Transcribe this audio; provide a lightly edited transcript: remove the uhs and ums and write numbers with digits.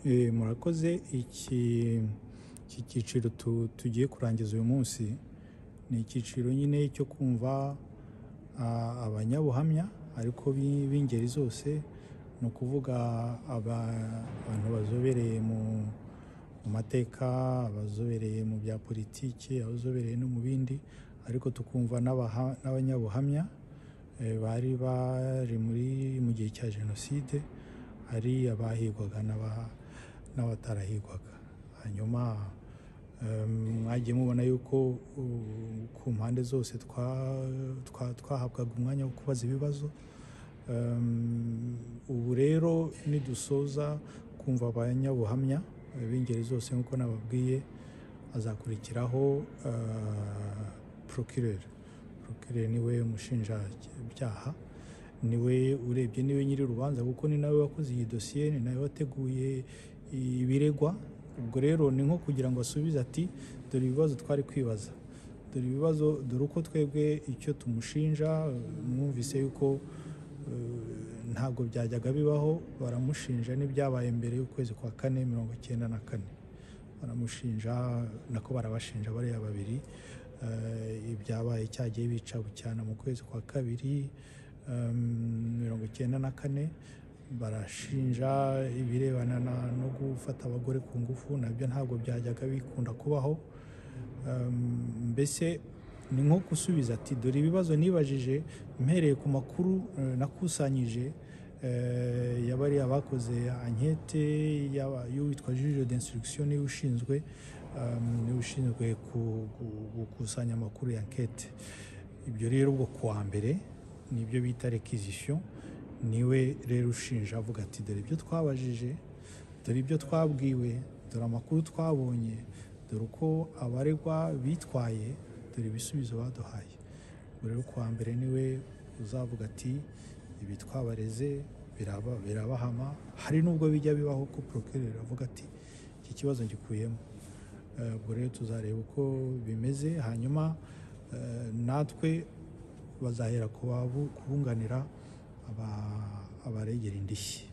Murakoze. Iki cyiciro tugiye kurangiza uyu munsi ni icyiciro nyine cyo kumva abanyabuhamya ariko b'ingeri zose, ni ukuvuga abantu bazobereye mu mateka, abazobereye mu bya politiki, abazobereye no mu bindi, ariko tukumva n'abanyabuhamya bari mu gihe cya jenoside, hari abahigwaga n'abatarahigwaga. Hanyuma mwagiye mubona yuko ku mpande zose twahabwaga umwanya wo kubaza ibibazo. Ubu rero nidusoza kumva abanyabuhamya b'ingeri zose nk'uko nababwiye, azakurikiraho procureur niwe umushinjabyaha, niwe urebye, niwe nyiri urubanza kuko ni nawe wakoze iyi dosiye, ni nawe wateguye ibiregwa. Ubwo rero ni nko kugira ngo asubize ati dore ibibazo twari kwibaza, dore ibibazo, dore uko twebwe icyo tumushinja. Mwumvise yuko ntabwo byajyaga bibaho, baramushinja n'ibyabaye mbere y'ukwezi kwa 4 1994. Baramushinja nako barabashinja bariya babiri ibyabaye cyagiye bica bucyana mu kwezi kwa 2 1994. Barashinja ibirebana no gufata abagore ku ngufu, nabyo ntabwo byajyaga bikunda kubaho. Mbese ni nko gusubiza ati dore ibibazo nibajije mpereye ku makuru nakusanyije yabari abakoze ankete y'uwitwa juge d'instruction, niwe ushinzwe gukusanya amakuru ya ankete. Ibyo rero ubwo kuwa mbere nibyo bita requisition, niwe rero ushinja avuga ati dore ibyo twabajije, dore ibyo twabwiwe, dore amakuru twabonye, dore uko abaregwa bitwaye, dore ibisubizo baduhaye. Ubwo rero kuwa mbere niwe uzavuga ati ibi twabareze birabahama. Hari nubwo bijya bibaho ko procureur avuga ati iki kibazo ngikuyemo. Ubwo rero tuzareba uko bimeze, hanyuma natwe bazahera kubunganira abaregera indishyi.